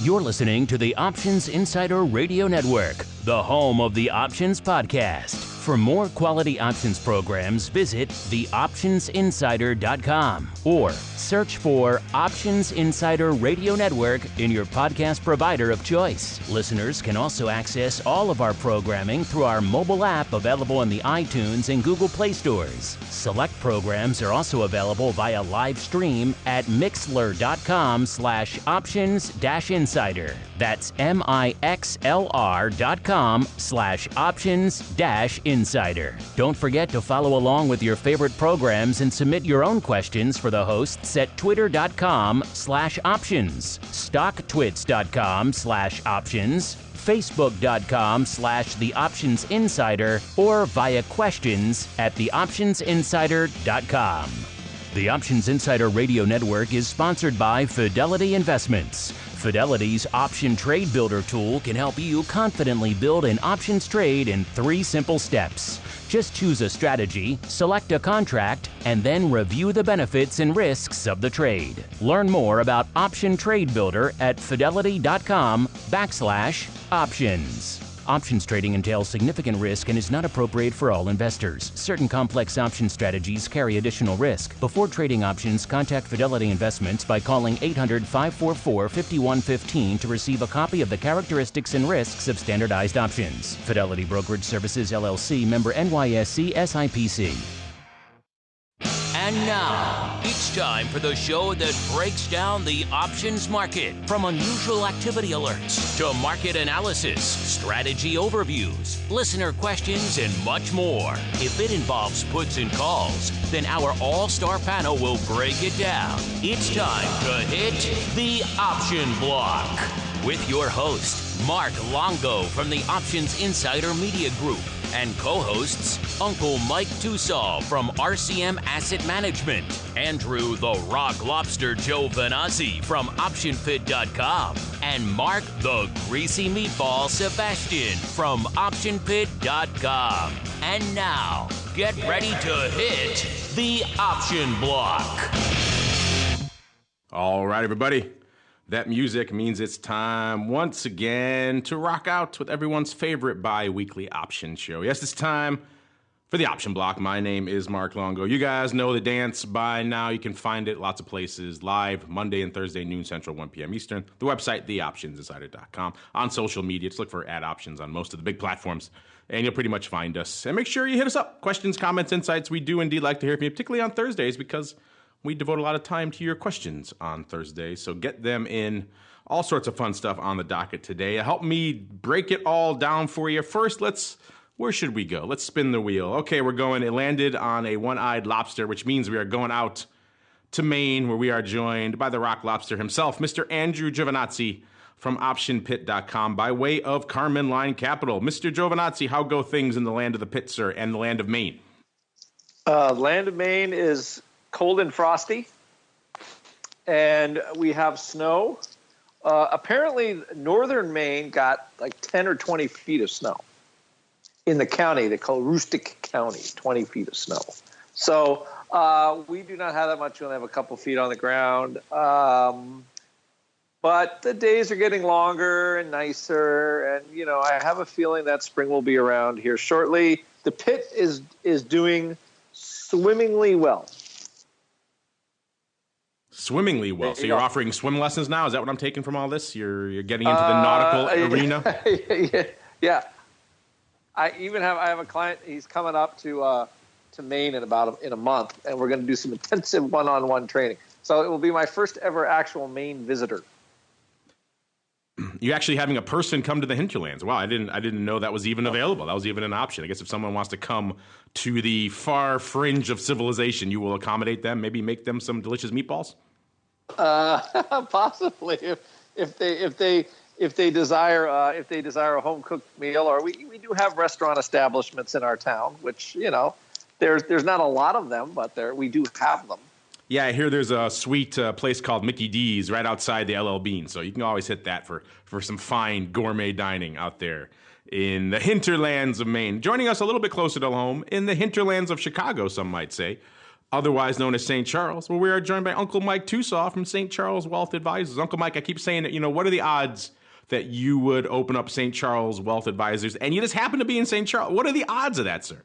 You're listening to the Options Insider Radio Network, the home of the Options Podcast. For more quality options programs, visit theoptionsinsider.com or search for Options Insider Radio Network in your podcast provider of choice. Listeners can also access all of our programming through our mobile app available in the iTunes and Google Play stores. Select programs are also available via live stream at mixlr.com/options-insider. That's mixlr.com/options-insider. Don't forget to follow along with your favorite programs and submit your own questions for the hosts at twitter.com/options, stocktwits.com/options, facebook.com/theoptionsinsider, or via questions at theoptionsinsider.com. The Options Insider Radio Network is sponsored by Fidelity Investments. Fidelity's Option Trade Builder tool can help you confidently build an options trade in 3 simple steps. Just choose a strategy, select a contract, and then review the benefits and risks of the trade. Learn more about Option Trade Builder at fidelity.com/options. Options trading entails significant risk and is not appropriate for all investors. Certain complex option strategies carry additional risk. Before trading options, contact Fidelity Investments by calling 800-544-5115 to receive a copy of the characteristics and risks of standardized options. Fidelity Brokerage Services, LLC, member NYSE SIPC. And now, it's time for the show that breaks down the options market. From unusual activity alerts to market analysis, strategy overviews, listener questions, and much more. If it involves puts and calls, then our all-star panel will break it down. It's time to hit the option block with your host, Mark Longo from the Options Insider Media Group, and co-hosts Uncle Mike Tosaw from RCM Asset Management, Andrew the Rock Lobster Giovinazzi from OptionPit.com, and Mark the Greasy Meatball Sebastian from OptionPit.com. And now, get ready to hit the option block. All right, everybody. That music means it's time once again to rock out with everyone's favorite bi-weekly option show. Yes, it's time for the option block. My name is Mark Longo. You guys know the dance by now. You can find it lots of places, live Monday and Thursday, noon Central, 1 p.m. Eastern. The website, theoptionsinsider.com. On social media, just look for @options on most of the big platforms, and you'll pretty much find us. And make sure you hit us up. Questions, comments, insights. We do indeed like to hear from you, particularly on Thursdays, because we devote a lot of time to your questions on Thursday, so get them in. All sorts of fun stuff on the docket today. Help me break it all down for you. First, where should we go? Let's spin the wheel. Okay, it landed on a one-eyed lobster, which means we are going out to Maine, where we are joined by the rock lobster himself, Mr. Andrew Giovinazzi from OptionPit.com by way of Carmen Line Capital. Mr. Giovinazzi, how go things in the land of the pit, sir, and the land of Maine? Land of Maine is cold and frosty, and we have snow. Apparently, northern Maine got like 10 or 20 feet of snow in the county. They call Rustic County, 20 feet of snow. So we do not have that much. We only have a couple feet on the ground. But the days are getting longer and nicer, and, I have a feeling that spring will be around here shortly. The pit is doing swimmingly well. Swimmingly well. So you're offering swim lessons now? Is that what I'm taking from all this? You're getting into the nautical arena? Yeah. I have a client. He's coming up to Maine in a month, and we're going to do some intensive one-on-one training. So it will be my first ever actual Maine visitor. You're actually having a person come to the hinterlands. Wow, I didn't know that was even available. That was even an option. I guess if someone wants to come to the far fringe of civilization, you will accommodate them. Maybe make them some delicious meatballs. Possibly, if they desire a home cooked meal, or we do have restaurant establishments in our town, which there's not a lot of them, but we do have them. Yeah, I hear there's a sweet place called Mickey D's right outside the LL Bean, so you can always hit that for some fine gourmet dining out there in the hinterlands of Maine. Joining us a little bit closer to home, in the hinterlands of Chicago, some might say, otherwise known as St. Charles. Well, we are joined by Uncle Mike Tosaw from St. Charles Wealth Advisors. Uncle Mike, I keep saying that, what are the odds that you would open up St. Charles Wealth Advisors and you just happen to be in St. Charles? What are the odds of that, sir?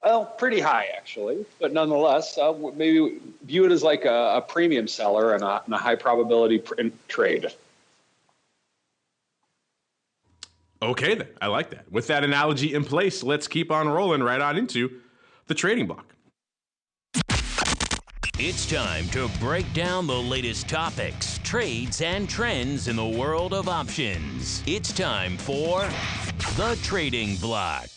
Well, pretty high, actually. But nonetheless, maybe view it as like a premium seller and a high probability trade. Okay, then. I like that. With that analogy in place, let's keep on rolling right on into the trading block. It's time to break down the latest topics, trades, and trends in the world of options. It's time for the trading block.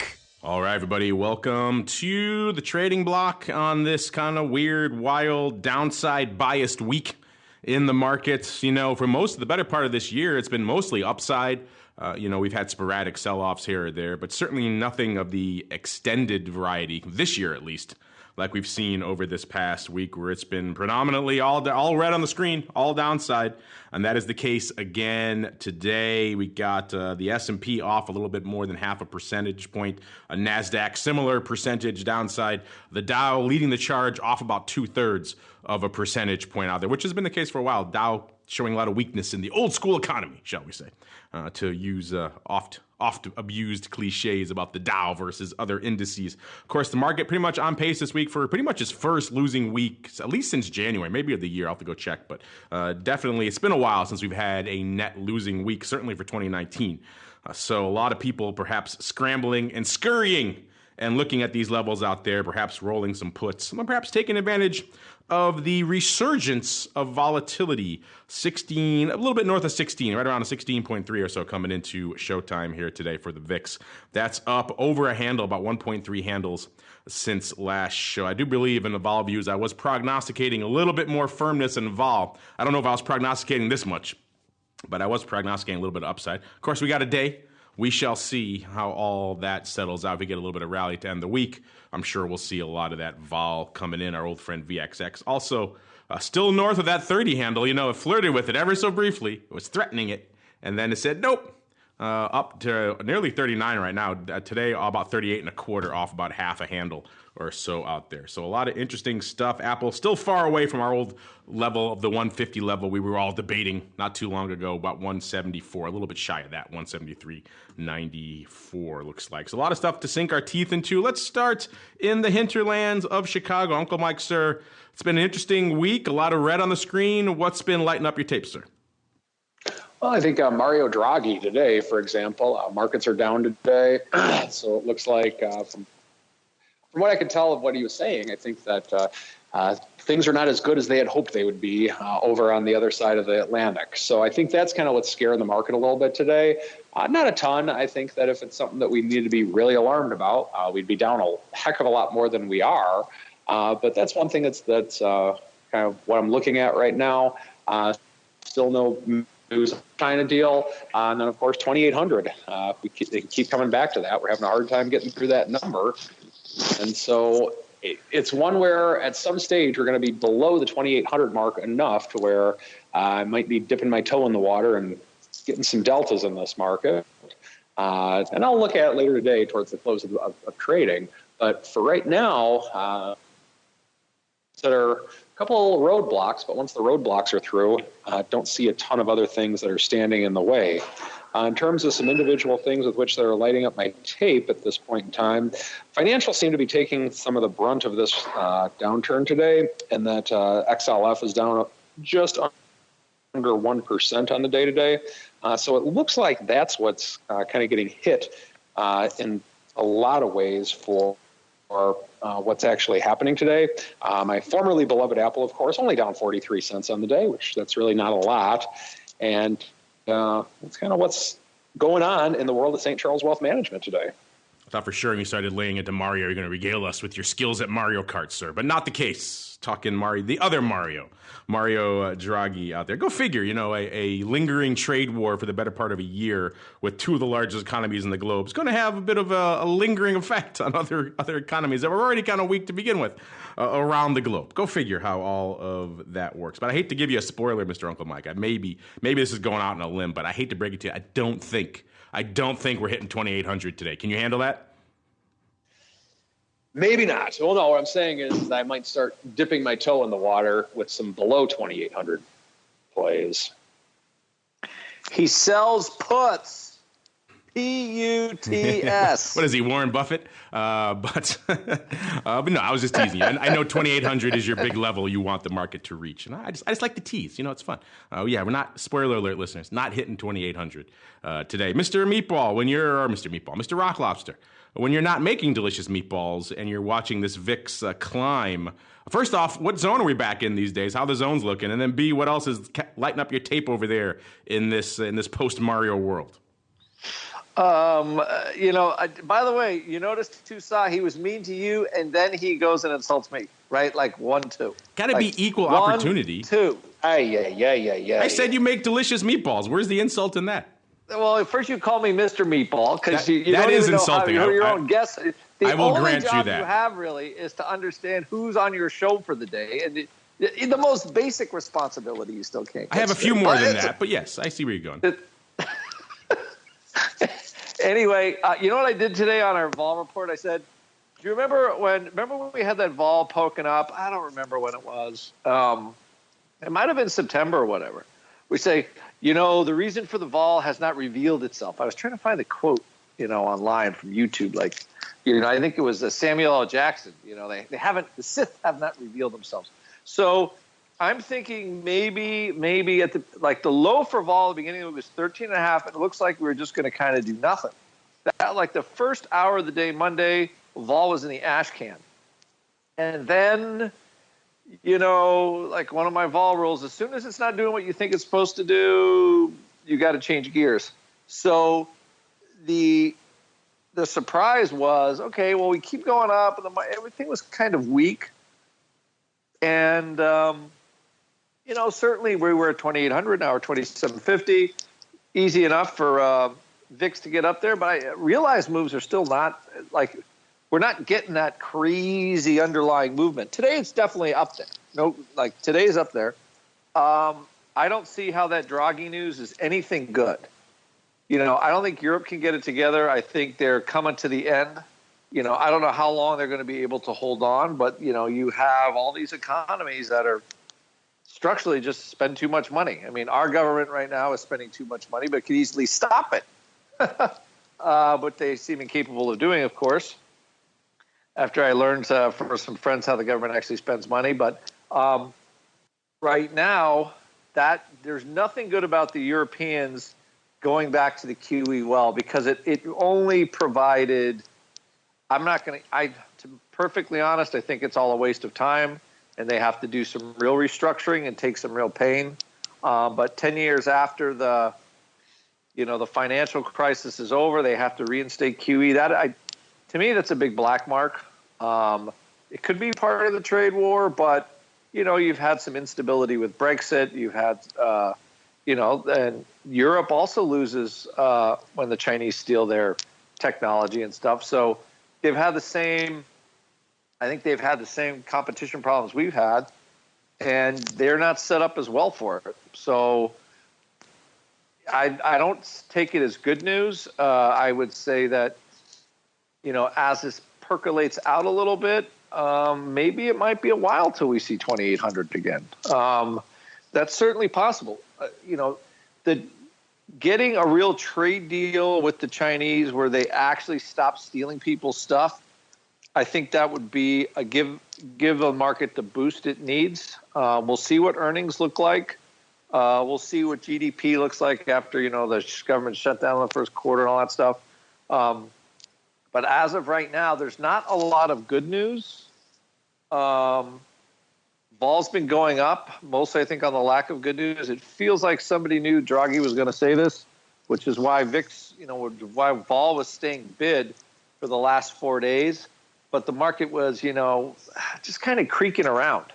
All right, everybody, welcome to the trading block on this kind of weird, wild, downside biased week in the markets. For most of the better part of this year, it's been mostly upside. We've had sporadic sell-offs here or there, but certainly nothing of the extended variety, this year at least, like we've seen over this past week, where it's been predominantly all red on the screen, all downside. And that is the case again today. We got the S&P off a little bit more than half a percentage point. A NASDAQ, similar percentage downside. The Dow leading the charge off about 2/3 of a percentage point out there, which has been the case for a while. Dow showing a lot of weakness in the old school economy, shall we say, to use oft abused cliches about the Dow versus other indices. Of course, the market pretty much on pace this week for pretty much its first losing week, at least since January, maybe of the year. I'll have to go check, but definitely it's been a while since we've had a net losing week, certainly for 2019. So a lot of people perhaps scrambling and scurrying and looking at these levels out there, perhaps rolling some puts, perhaps taking advantage of the resurgence of volatility. A little bit north of 16, right around a 16.3 or so coming into showtime here today for the VIX. That's up over a handle, about 1.3 handles since last show. I do believe in the vol views, I was prognosticating a little bit more firmness in vol. I don't know if I was prognosticating this much, but I was prognosticating a little bit of upside. Of course, we got a day. We shall see how all that settles out. If we get a little bit of rally to end the week, I'm sure we'll see a lot of that vol coming in. Our old friend VXX also still north of that 30 handle. It flirted with it ever so briefly. It was threatening it. And then it said, nope, up to nearly 39 right now. Today, about 38 and a quarter, off about half a handle or so out there. So a lot of interesting stuff. Apple still far away from our old level of the 150 level we were all debating not too long ago, about 174, a little bit shy of that, 173.94 looks like. So a lot of stuff to sink our teeth into. Let's start in the hinterlands of Chicago. Uncle Mike, sir, it's been an interesting week, a lot of red on the screen. What's been lighting up your tape, sir? Well, I think Mario Draghi today, for example, markets are down today. So it looks like from what I could tell of what he was saying, I think that things are not as good as they had hoped they would be over on the other side of the Atlantic. So I think that's kind of what's scaring the market a little bit today. Not a ton. I think that if it's something that we need to be really alarmed about, we'd be down a heck of a lot more than we are. But that's one thing that's kind of what I'm looking at right now. Still no news on the China deal. And then, of course, 2,800. They keep coming back to that. We're having a hard time getting through that number. And so it's one where at some stage we're going to be below the 2,800 mark enough to where I might be dipping my toe in the water and getting some deltas in this market. And I'll look at it later today towards the close of trading. But for right now, consider a couple roadblocks, but once the roadblocks are through, don't see a ton of other things that are standing in the way. In terms of some individual things with which they're lighting up my tape at this point in time, financials seem to be taking some of the brunt of this downturn today, and that XLF is down just under 1% on the day-to-day. So it looks like that's what's kind of getting hit in a lot of ways for what's actually happening today. My formerly beloved Apple, of course, only down 43 cents on the day, which that's really not a lot. And that's kind of what's going on in the world of St. Charles Wealth Management today. I thought for sure when you started laying into Mario, you're going to regale us with your skills at Mario Kart, sir. But not the case. Talking Mario, the other Mario Draghi out there. Go figure, a lingering trade war for the better part of a year with two of the largest economies in the globe is going to have a bit of a lingering effect on other economies that were already kind of weak to begin with around the globe. Go figure how all of that works. But I hate to give you a spoiler, Mr. Uncle Mike. Maybe this is going out on a limb, but I hate to break it to you. I don't think we're hitting 2,800 today. Can you handle that? Maybe not. Well, no, what I'm saying is I might start dipping my toe in the water with some below 2,800 plays. He sells puts. P-U-T-S. What is he, Warren Buffett? But no, I was just teasing you. I know 2,800 is your big level you want the market to reach. And I just like to tease. It's fun. Yeah, we're not, spoiler alert, listeners, not hitting 2,800 today. Mr. Meatball, Mr. Rock Lobster, when you're not making delicious meatballs and you're watching this VIX climb, first off, what zone are we back in these days? How the zone's looking? And then B, what else is lighting up your tape over there in this post-Mario world? By the way, you noticed Tosaw, he was mean to you, and then he goes and insults me, right? Like 1-2. Got to be equal opportunity. 1-2. Yeah. I said you make delicious meatballs. Where's the insult in that? Well, first you call me Mr. Meatball because you don't even insulting. Know how your own guess. I will grant you that. The only job you have really is to understand who's on your show for the day, and the most basic responsibility you still can't. I have a few more than that, but yes, I see where you're going. Anyway, you know what I did today on our vol report? I said, do you remember when we had that vol poking up? I don't remember when it was. It might have been September or whatever. We say, the reason for the vol has not revealed itself. I was trying to find the quote, online from YouTube. I think it was Samuel L. Jackson. The Sith have not revealed themselves. So I'm thinking maybe at the low for vol at the beginning, it was 13.5. It looks like we were just going to kind of do nothing. That, the first hour of the day, Monday, vol was in the ash can. And then, one of my vol rules, as soon as it's not doing what you think it's supposed to do, you got to change gears. So the surprise was, okay, well, we keep going up, and everything was kind of weak. And certainly we were at 2,800, now we're 2,750. Easy enough for VIX to get up there, but I realize moves are still not, we're not getting that crazy underlying movement. Today it's definitely up there. Today's up there. I don't see how that Draghi news is anything good. I don't think Europe can get it together. I think they're coming to the end. I don't know how long they're going to be able to hold on, but, you have all these economies that are structurally just spend too much money. I mean, our government right now is spending too much money, but could easily stop it. But they seem incapable of doing, of course, after I learned from some friends how the government actually spends money. But right now, there's nothing good about the Europeans going back to the QE well, because it only provided – to be perfectly honest, I think it's all a waste of time. And they have to do some real restructuring and take some real pain. But 10 years after the financial crisis is over, they have to reinstate QE. To me, that's a big black mark. It could be part of the trade war, but you've had some instability with Brexit. You've had, and Europe also loses when the Chinese steal their technology and stuff. So they've had the same. I think they've had the same competition problems we've had, and they're not set up as well for it. So I don't take it as good news. I would say that, as this percolates out a little bit, maybe it might be a while till we see 2,800 again. That's certainly possible. Getting a real trade deal with the Chinese where they actually stop stealing people's stuff, I think that would be a give the market the boost it needs. We'll see what earnings look like. We'll see what GDP looks like after, the government shut down in the first quarter and all that stuff. But as of right now, there's not a lot of good news. Vol's been going up, mostly I think on the lack of good news. It feels like somebody knew Draghi was going to say this, which is why VIX, why Vol was staying bid for the last 4 days. But the market was, just kind of creaking around.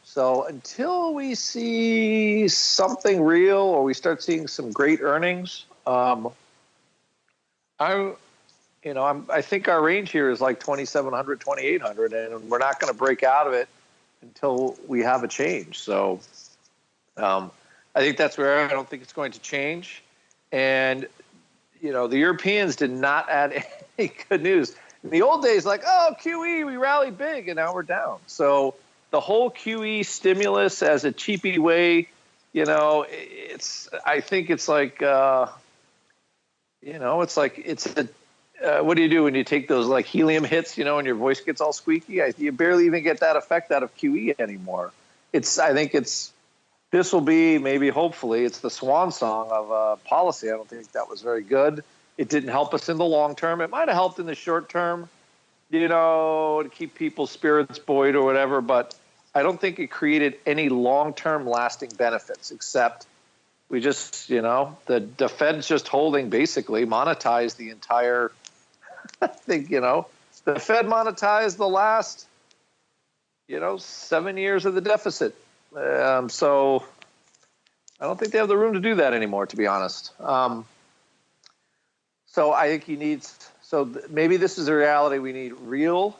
So until we see something real or we start seeing some great earnings, I think our range here is like 2,700, 2,800, and we're not going to break out of it until we have a change. So I think that's where I don't think it's going to change. And, the Europeans did not add any good news. In the old days, like, oh, QE, we rallied big, and now we're down. So the whole QE stimulus as a cheapy way, I think it's like, what do you do when you take those like helium hits, and your voice gets all squeaky? You barely even get that effect out of QE anymore. This will be maybe, hopefully, it's the swan song of policy. I don't think that was very good. It didn't help us in the long term. It might have helped in the short term, to keep people's spirits buoyed or whatever, but I don't think it created any long-term lasting benefits, except we just, the Fed's just holding, basically monetized the entire, I think, the Fed monetized the last, 7 years of the deficit. So I don't think they have the room to do that anymore, to be honest. So I think maybe this is a reality. We need real,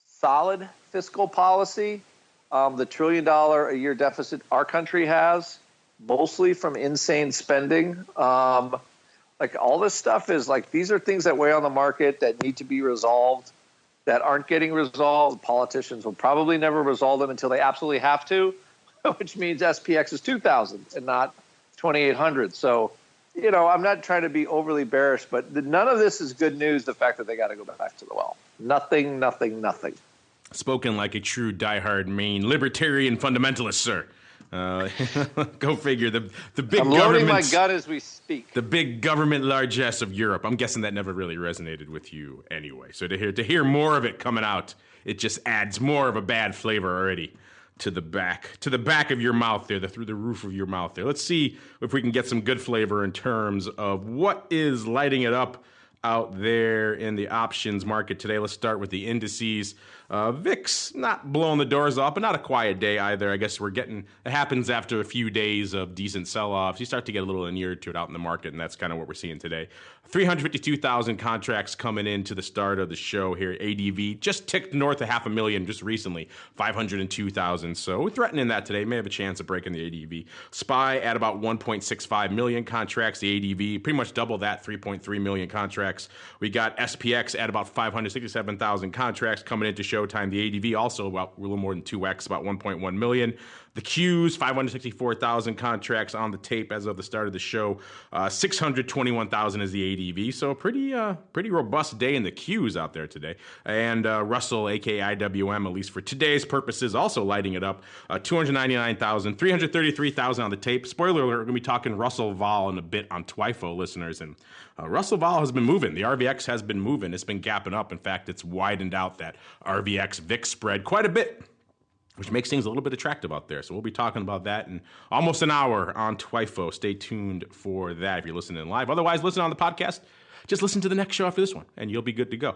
solid fiscal policy. The $1 trillion a year deficit our country has, mostly from insane spending. Like all this stuff is like, these are things that weigh on the market that need to be resolved, that aren't getting resolved. Politicians will probably never resolve them until they absolutely have to, which means SPX is 2,000 and not 2,800. So, I'm not trying to be overly bearish, but none of this is good news, the fact that they got to go back to the well. Nothing. Spoken like a true diehard Maine libertarian fundamentalist, sir. Go figure. The big I'm loading my gun as we speak. The big government largesse of Europe. I'm guessing that never really resonated with you anyway. So to hear more of it coming out, it just adds more of a bad flavor already to the back of your mouth there, through the roof of your mouth there. Let's see if we can get some good flavor in terms of what is lighting it up out there in the options market today. Let's start with the indices. VIX not blowing the doors off, but not a quiet day either. I guess it happens after a few days of decent sell-offs. You start to get a little inured to it out in the market, and that's kind of what we're seeing today. 352,000 contracts coming into the start of the show here. ADV just ticked north of 500,000 just recently, 502,000. So we're threatening that today. May have a chance of breaking the ADV. SPY at about 1.65 million contracts. The ADV pretty much double that, 3.3 million contracts. We got SPX at about 567,000 contracts coming into showtime. The ADV also about a little more than 2x, about 1.1 million. The Qs, 564,000 contracts on the tape as of the start of the show. 621,000 is the ADV. So a pretty robust day in the Qs out there today. And Russell, aka IWM, at least for today's purposes, also lighting it up. 299,000, 333,000 on the tape. Spoiler alert, we're going to be talking Russell Vol in a bit on TWIFO, listeners. And Russell Vol has been moving. The RVX has been moving. It's been gapping up. In fact, it's widened out that RVX VIX spread quite a bit, which makes things a little bit attractive out there. So we'll be talking about that in almost an hour on TWIFO. Stay tuned for that if you're listening live. Otherwise, listen on the podcast. Just listen to the next show after this one, and you'll be good to go.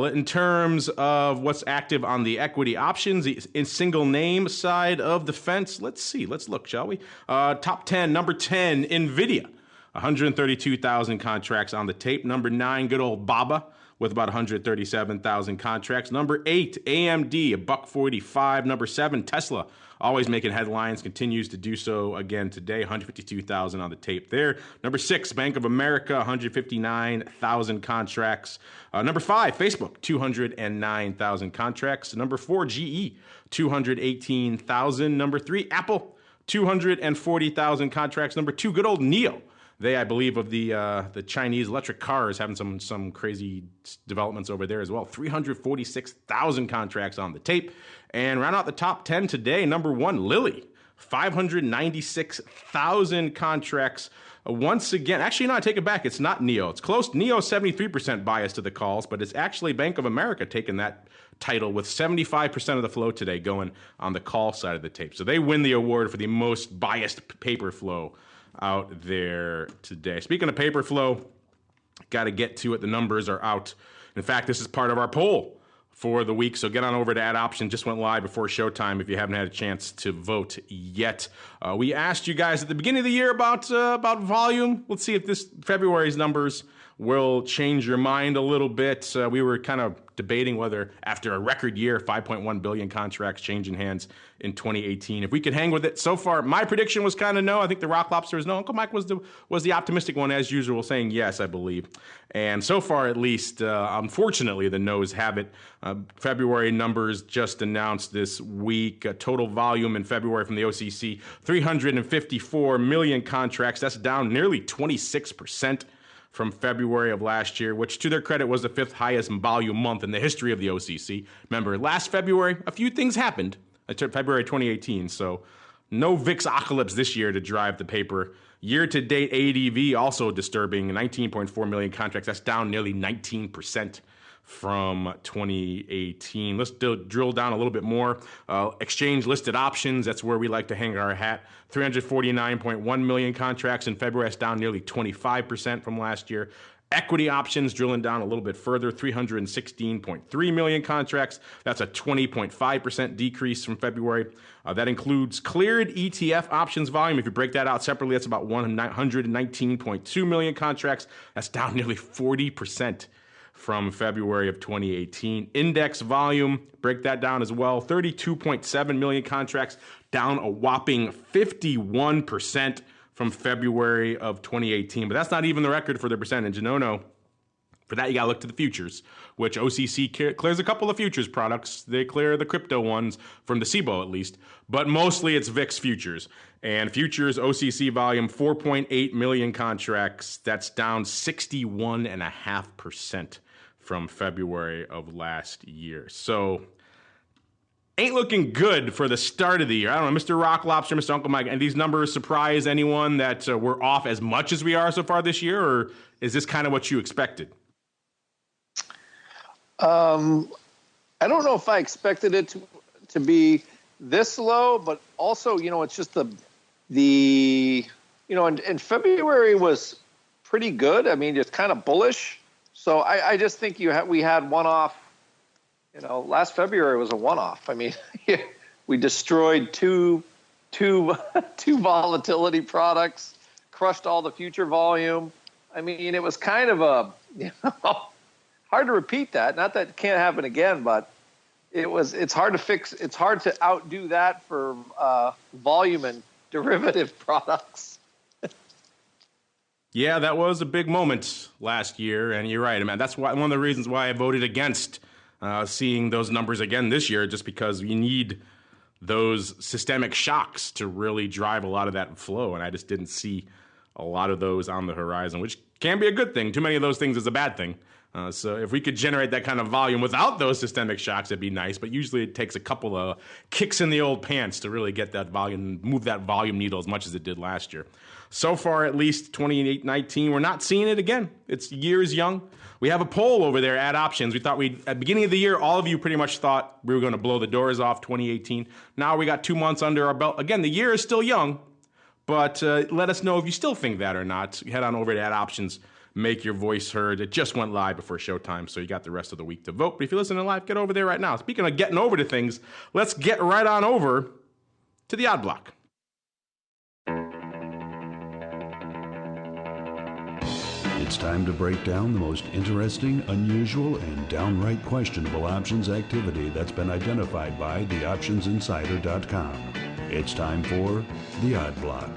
In terms of what's active on the equity options, in single name side of the fence, let's see. Let's look, shall we? Top 10, number 10, NVIDIA. 132,000 contracts on the tape. Number 9, good old BABA, with about 137,000 contracts. Number 8, AMD, $1.45. Number 7, Tesla, always making headlines, continues to do so again today. 152,000 on the tape there. Number 6, Bank of America, 159,000 contracts. Number 5, Facebook, 209,000 contracts. Number 4, GE, 218,000. Number 3, Apple, 240,000 contracts. Number 2, good old NIO. They, I believe, of the Chinese electric cars, having some crazy developments over there as well. 346,000 contracts on the tape. And round out the top 10 today, number 1, Lilly. 596,000 contracts. Once again, actually, no, I take it back. It's not NIO. It's close. NIO 73% bias to the calls, but it's actually Bank of America taking that title with 75% of the flow today going on the call side of the tape. So they win the award for the most biased paper flow out there today. Speaking of paper flow, got to get to it. The numbers are out. In fact, this is part of our poll for the week, so get on over to Ad Option. Just went live before showtime if you haven't had a chance to vote yet. We asked you guys at the beginning of the year about volume. Let's see if this February's numbers will change your mind a little bit. We were kind of debating whether, after a record year, 5.1 billion contracts changing hands in 2018, if we could hang with it. So far, my prediction was kind of no. I think the Rock Lobster is no. Uncle Mike was the optimistic one, as usual, saying yes, I believe. And so far, at least, unfortunately, the no's have it. February numbers just announced this week. Total volume in February from the OCC, 354 million contracts. That's down nearly 26% from February of last year, which, to their credit, was the fifth highest volume month in the history of the OCC. Remember, last February, a few things happened. February 2018, so no VIX eclipse this year to drive the paper. Year-to-date ADV also disturbing, 19.4 million contracts. That's down nearly 19% from 2018. Let's drill down a little bit more. Exchange-listed options, that's where we like to hang our hat. 349.1 million contracts in February. That's down nearly 25% from last year. Equity options, drilling down a little bit further, 316.3 million contracts. That's a 20.5% decrease from February. That includes cleared ETF options volume. If you break that out separately, that's about 119.2 million contracts. That's down nearly 40% from February of 2018. Index volume, break that down as well, 32.7 million contracts, down a whopping 51% from February of 2018. But that's not even the record for the percentage. No. For that, you got to look to the futures, which OCC clears a couple of futures products. They clear the crypto ones from the CBOE at least, but mostly it's VIX futures. And futures OCC volume, 4.8 million contracts. That's down 61.5% from February of last year. So ain't looking good for the start of the year. I don't know, Mr. Rock Lobster, Mr. Uncle Mike, and these numbers surprise anyone that we're off as much as we are so far this year, or is this kind of what you expected? I don't know if I expected it to be this low, but also, it's just and February was pretty good. I mean, it's kind of bullish. So I just think we had one-off. Last February was a one-off. I mean, we destroyed two volatility products, crushed all the future volume. I mean, it was kind of hard to repeat that. Not that it can't happen again, but it's hard to fix. It's hard to outdo that for volume and derivative products. Yeah, that was a big moment last year, and you're right, man. That's one of the reasons why I voted against seeing those numbers again this year, just because you need those systemic shocks to really drive a lot of that flow, and I just didn't see a lot of those on the horizon, which can be a good thing. Too many of those things is a bad thing. So if we could generate that kind of volume without those systemic shocks, it'd be nice. But usually it takes a couple of kicks in the old pants to really get that volume, move that volume needle as much as it did last year. So far, at least 2019, we're not seeing it again. It's years young. We have a poll over there at Options. We thought at the beginning of the year, all of you pretty much thought we were going to blow the doors off 2018. Now we got 2 months under our belt. Again, the year is still young, but let us know if you still think that or not. Head on over to at Options. Make your voice heard. It just went live before showtime, so you got the rest of the week to vote. But if you're listening live, get over there right now. Speaking of getting over to things, let's get right on over to the Odd Block. It's time to break down the most interesting, unusual, and downright questionable options activity that's been identified by theoptionsinsider.com. It's time for the Odd Block.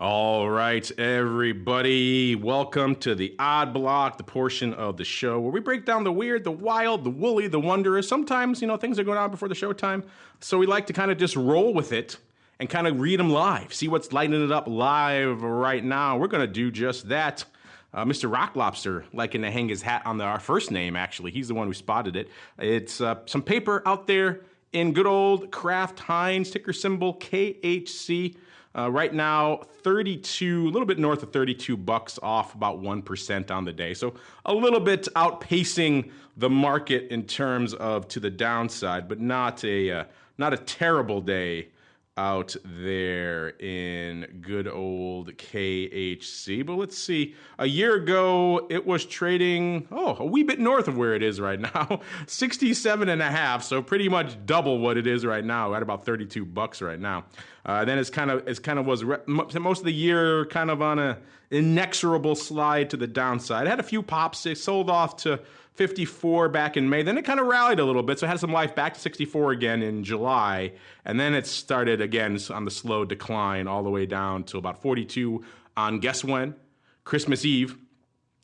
All right, everybody, welcome to the Odd Block, the portion of the show where we break down the weird, the wild, the woolly, the wondrous. Sometimes, things are going on before the showtime, so we like to kind of just roll with it and kind of read them live, see what's lighting it up live right now. We're going to do just that. Mr. Rock Lobster liking to hang his hat on our first name, actually. He's the one who spotted it. It's some paper out there in good old Kraft Heinz, ticker symbol KHC. Right now, a little bit north of $32, off about 1% on the day. So a little bit outpacing the market in terms of to the downside, but not a terrible day out there in good old KHC. But let's see. A year ago, it was trading, a wee bit north of where it is right now, 67.5. So pretty much double what it is right now, at about $32 right now. Then it's kind of was most of the year kind of on a inexorable slide to the downside. It had a few pops. It sold off to 54 back in May. Then it kind of rallied a little bit, so it had some life back to 64 again in July. And then it started again on the slow decline all the way down to about 42 on guess when? Christmas Eve.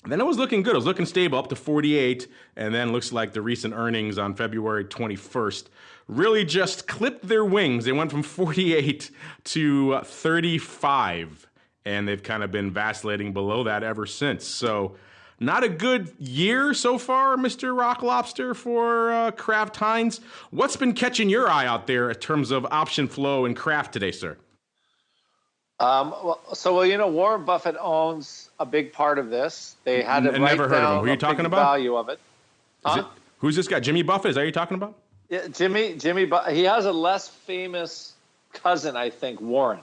And then it was looking good. It was looking stable up to 48. And then looks like the recent earnings on February 21st really just clipped their wings. They went from 48 to 35. And they've kind of been vacillating below that ever since. So not a good year so far, Mr. Rock Lobster, for Kraft Heinz. What's been catching your eye out there in terms of option flow in Kraft today, sir? Warren Buffett owns a big part of this. They had to write never heard of him. down Who are you the talking big about? value of it. Who's this guy? Jimmy Buffett? Is that what you're talking about? Yeah, Jimmy Buffett. He has a less famous cousin, I think, Warren.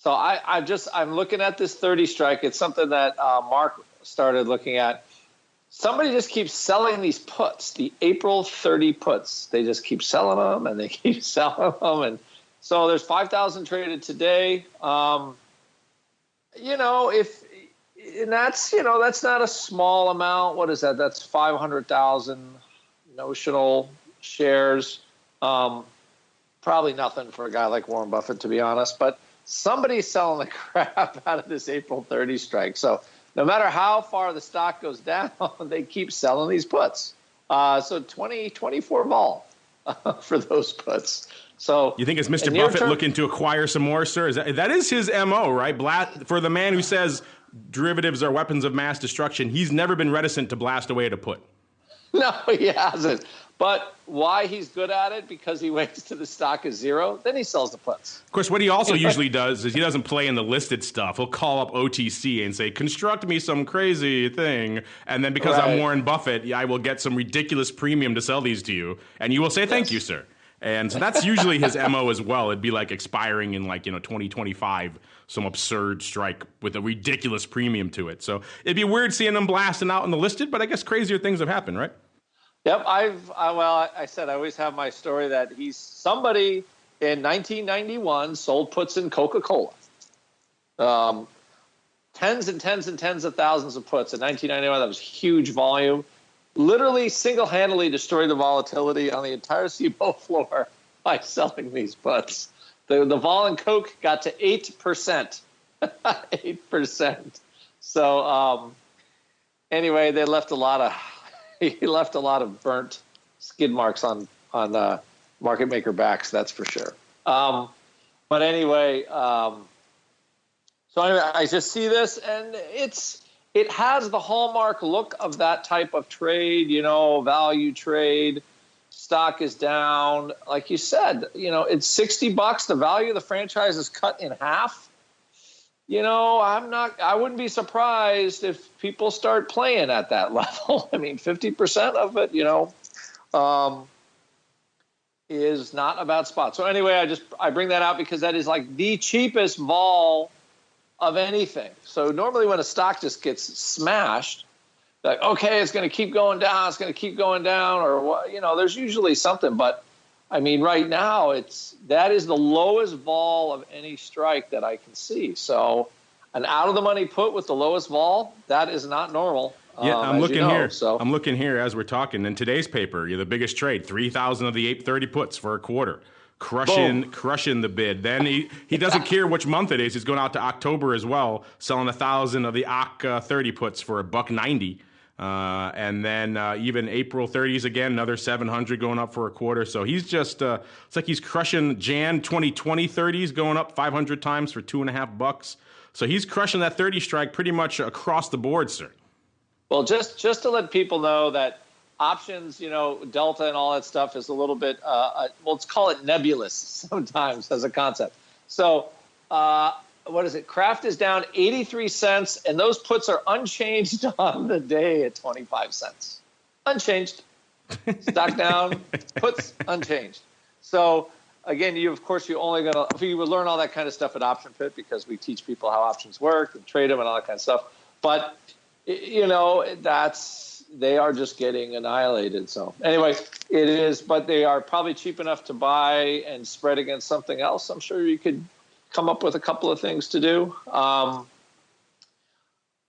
So I'm looking at this 30 strike. It's something that Mark started looking at. Somebody just keeps selling these puts, the April 30 puts. They just keep selling them and they keep selling them. And so there's 5,000 traded today. That's not a small amount. What is that? That's 500,000 notional shares. Probably nothing for a guy like Warren Buffett, to be honest. But somebody's selling the crap out of this April 30 strike. So no matter how far the stock goes down, they keep selling these puts. So 24 vol for those puts. So you think it's Mr. Buffett looking to acquire some more, sir? That is his MO, right? For the man who says derivatives are weapons of mass destruction, he's never been reticent to blast away at a put. No, he hasn't. But why he's good at it? Because he waits till the stock is zero, then he sells the puts. Of course, what he also usually does is he doesn't play in the listed stuff. He'll call up OTC and say, construct me some crazy thing. And then because I'm Warren Buffett, I will get some ridiculous premium to sell these to you. And you will say, thank you, sir. And so that's usually his MO as well. It'd be like expiring in 2025, some absurd strike with a ridiculous premium to it. So it'd be weird seeing them blasting out in the listed, but I guess crazier things have happened, right? Yep. I said I always have my story that he's somebody in 1991 sold puts in Coca-Cola. Tens and tens and tens of thousands of puts in 1991. That was huge volume. Literally single-handedly destroyed the volatility on the entire CBOE floor by selling these puts. The vol in Coke got to 8%. 8%. So anyway, he left a lot of burnt skid marks on market maker backs, that's for sure. But anyway, I just see this, and it has the hallmark look of that type of trade, value trade. Stock is down. Like you said, it's $60. The value of the franchise is cut in half. I wouldn't be surprised if people start playing at that level. I mean, 50% of it, is not a bad spot. So anyway, I bring that out because that is like the cheapest vol of anything. So normally when a stock just gets smashed, like, okay, it's going to keep going down, or what, there's usually something. But I mean, right now that is the lowest vol of any strike that I can see. So an out of the money put with the lowest vol, that is not normal. Yeah, I'm looking here. So I'm looking here as we're talking. In today's paper, the biggest trade, 3,000 of the 830 puts for a quarter. Crushing the bid. Then he doesn't care which month it is. He's going out to October as well, selling 1,000 of the OC 30 puts for $1.90. And then even April 30s again, another 700 going up for a quarter. So he's just it's like he's crushing Jan 2020 30s going up 500 times for $2.50. So he's crushing that 30 strike pretty much across the board, sir. Well, just to let people know that options, delta and all that stuff is a little bit, let's call it nebulous sometimes as a concept. So what is it? Kraft is down 83 cents, and those puts are unchanged on the day at 25 cents. Unchanged. Stock down, puts unchanged. So again, you would learn all that kind of stuff at Option Pit because we teach people how options work and trade them and all that kind of stuff. But they are just getting annihilated. So anyway, it is, but they are probably cheap enough to buy and spread against something else. I'm sure you could come up with a couple of things to do.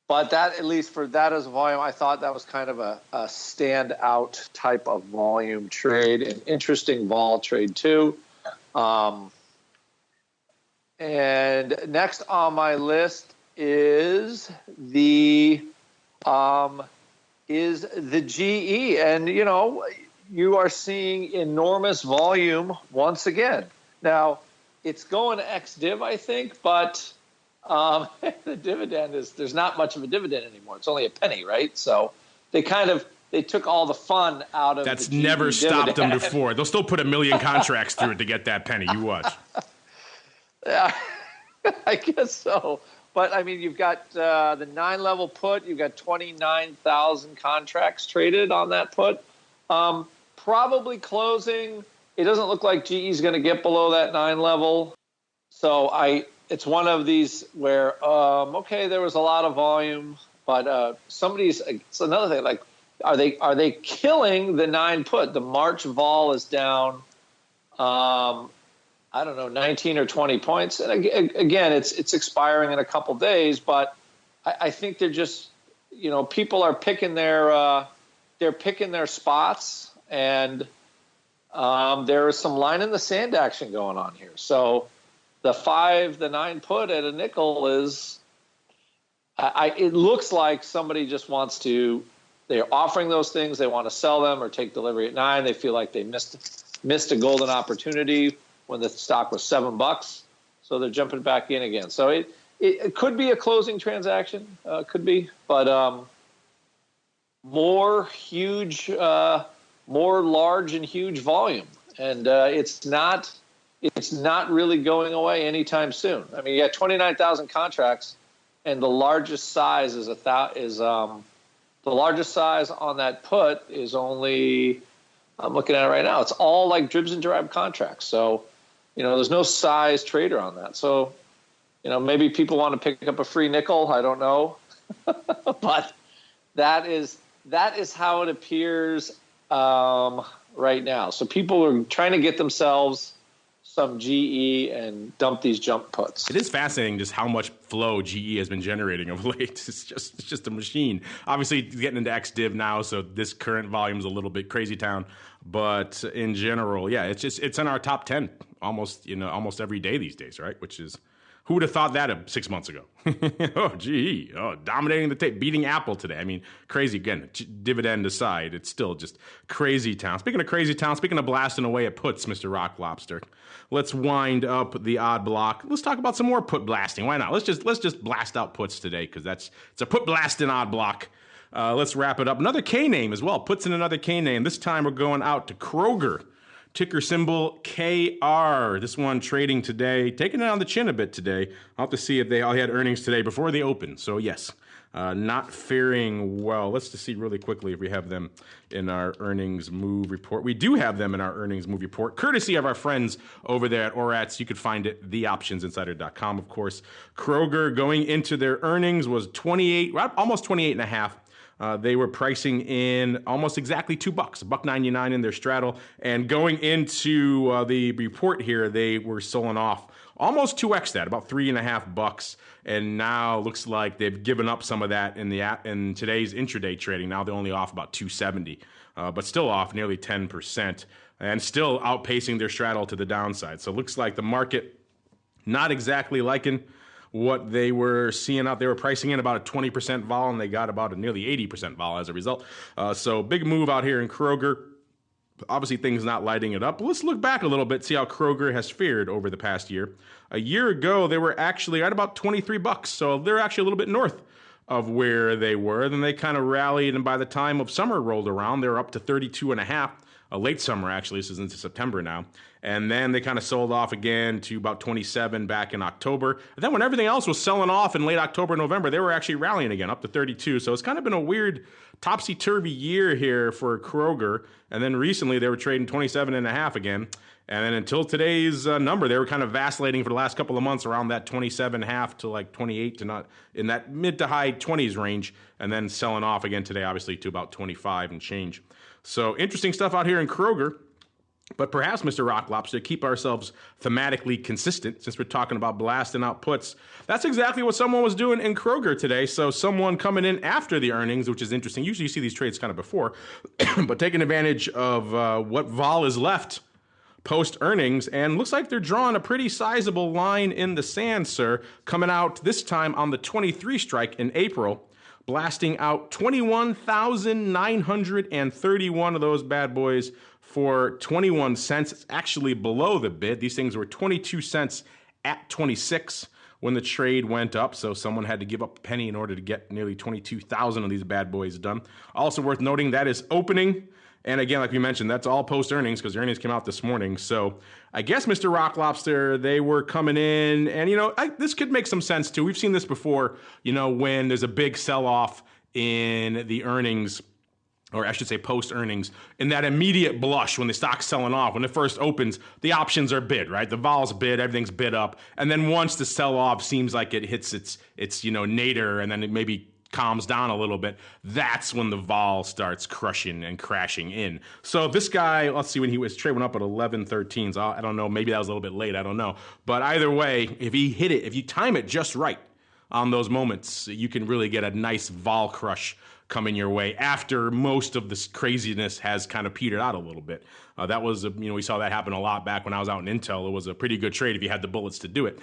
But that, at least for that as a volume, I thought that was kind of a standout type of volume trade, an interesting vol trade too. And next on my list is the GE, and you are seeing enormous volume once again. Now it's going to ex-div, I think, but the dividend there's not much of a dividend anymore. It's only a penny, right? So they took all the fun out of that's the never GE stopped dividend. them before. They'll still put 1 million contracts through it to get that penny. You watch. Yeah, I guess so. But I mean, you've got the 9-level put. You've got 29,000 contracts traded on that put. Probably closing. It doesn't look like GE is going to get below that 9-level. So it's one of these where there was a lot of volume, but it's another thing. Like, are they killing the 9 put? The March vol is down. I don't know, 19 or 20 points. And again, it's expiring in a couple days, but I think they're just, people are picking their spots, and there is some line in the sand action going on here. So the 9 put at a nickel is, it looks like somebody just wants to, they're offering those things. They want to sell them or take delivery at 9. They feel like they missed a golden opportunity when the stock was $7, so they're jumping back in again. So it could be a closing transaction, could be, but more large and huge volume, and it's not really going away anytime soon. I mean, you got 29,000 contracts, and the largest size the largest size on that put is only, I'm looking at it right now, it's all like dribs and drab contracts. So there's no size trader on that. So, maybe people want to pick up a free nickel. I don't know. But that is how it appears right now. So people are trying to get themselves some GE and dump these jump puts. It is fascinating just how much flow GE has been generating of late. It's just a machine. Obviously, it's getting into ex-div now, so this current volume is a little bit crazy town. But in general, yeah, it's in our top 10 almost every day these days, right? Which is, who would have thought that 6 months ago? Oh, GE, dominating the tape, beating Apple today. I mean, crazy. Again, dividend aside, it's still just crazy town. Speaking of crazy town, speaking of blasting away at puts, Mr. Rock Lobster, let's wind up the odd block. Let's talk about some more put blasting. Why not? Let's just blast out puts today, because it's a put blasting odd block. Let's wrap it up. Another K name as well. Puts in another K name. This time we're going out to Kroger. Ticker symbol KR. This one trading today, taking it on the chin a bit today. I'll have to see if they all had earnings today before they open. So yes, not faring well. Let's just see really quickly if we have them in our earnings move report. We do have them in our earnings move report, courtesy of our friends over there at ORATS. You could find it, theoptionsinsider.com, of course. Kroger going into their earnings was almost 28 and a half. They were pricing in almost exactly $2, $1.99 in their straddle. And going into the report here, they were selling off almost 2x that, about $3.50. And now looks like they've given up some of that in today's intraday trading. Now they're only off about $2.70, but still off nearly 10%, and still outpacing their straddle to the downside. So it looks like the market not exactly liking what they were seeing out. They were pricing in about a 20% vol, and they got about a nearly 80% vol as a result. So big move out here in Kroger. Obviously, things not lighting it up. But let's look back a little bit, see how Kroger has fared over the past year. A year ago, they were actually at about $23, so they're actually a little bit north of where they were. Then they kind of rallied, and by the time of summer rolled around, they were up to 32.5. Late summer, actually. This is into September now. And then they kind of sold off again to about 27 back in October. And then when everything else was selling off in late October, November, they were actually rallying again up to 32. So it's kind of been a weird topsy-turvy year here for Kroger. And then recently they were trading 27.5 again. And then until today's number, they were kind of vacillating for the last couple of months around that 27.5 to like 28 to not in that mid to high 20s range, and then selling off again today, obviously, to about 25 and change. So interesting stuff out here in Kroger. But perhaps, Mr. Rock Lobster, to keep ourselves thematically consistent, since we're talking about blasting out puts, that's exactly what someone was doing in Kroger today. So someone coming in after the earnings, which is interesting. Usually you see these trades kind of before, but taking advantage of what vol is left post-earnings, and looks like they're drawing a pretty sizable line in the sand, sir, coming out this time on the 23 strike in April, blasting out 21,931 of those bad boys for 21 cents. It's actually below the bid. These things were 22 cents at 26 when the trade went up, so someone had to give up a penny in order to get nearly 22,000 of these bad boys done. Also worth noting, that is opening. And again, like we mentioned, that's all post-earnings because the earnings came out this morning. So I guess, Mr. Rock Lobster, they were coming in. And, this could make some sense, too. We've seen this before, when there's a big sell-off in the earnings, or I should say post-earnings, in that immediate blush when the stock's selling off, when it first opens, the options are bid, right? The vol's bid, everything's bid up. And then once the sell-off seems like it hits its nadir, and then it maybe calms down a little bit, that's when the vol starts crushing and crashing in. So this guy, let's see, when he was trading up at 11.13, so I don't know, maybe that was a little bit late, I don't know. But either way, if he hit it, if you time it just right on those moments, you can really get a nice vol crush coming your way after most of this craziness has kind of petered out a little bit. That was, we saw that happen a lot back when I was out in Intel. It was a pretty good trade if you had the bullets to do it.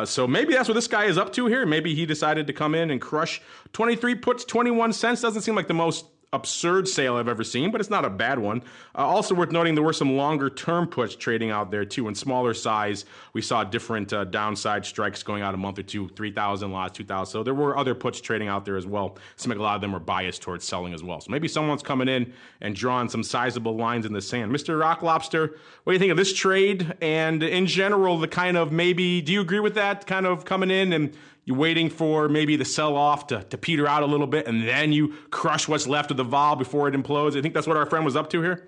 So maybe that's what this guy is up to here. Maybe he decided to come in and crush 23 puts, 21 cents. Doesn't seem like the most absurd sale I've ever seen, but it's not a bad one. Also worth noting, there were some longer term puts trading out there too. In smaller size, we saw different downside strikes going out a month or two, 3,000 lots, 2,000. So there were other puts trading out there as well. Seems like a lot of them were biased towards selling as well. So maybe someone's coming in and drawing some sizable lines in the sand. Mr. Rock Lobster, what do you think of this trade? And in general, the kind of maybe, do you agree with that kind of coming in and you're waiting for maybe the sell-off to peter out a little bit, and then you crush what's left of the vol before it implodes? I think that's what our friend was up to here.